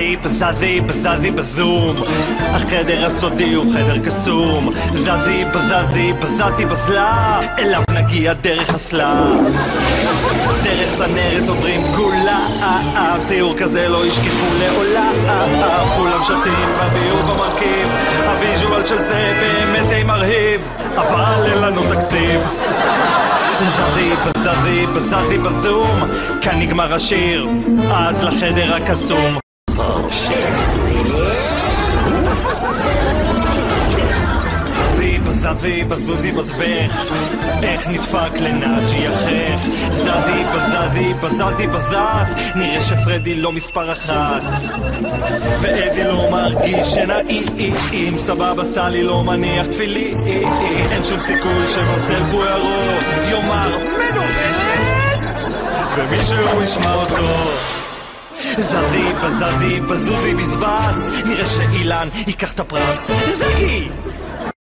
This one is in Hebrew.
זזי, בזזי, בזזי בזום, החדר הסודי הוא חדר קסום. זזי, בזזי, בזזי בזלה, אליו נגיע דרך הסלה. דרך צנרת עוברים כולה, ציור כזה לא ישכחו לעולם. כולם שתים בביוב המרכיב, הוויז'ואל של זה באמת די מרהיב, אבל אין לנו תקציב. זזי, בזזי, בזזי בזום, כאן נגמר השיר, אז לחדר הקסום. זזי, בזוזי בזבך, איך נדפק לנאג'י יחך. זזי, בזזי, בזזי בזת, נראה שפרדי לא מספר אחת, ואדי לא מרגיש שנעים. סבבה, סלי לא מניח תפילי, אין שום סיכוי שמרסל פוארו יאמר מנוולת, ומישהו ישמע אותו. זזי, בזזי, בזוזי בזבס, נראה שאילן ייקח את הפרס. זגי!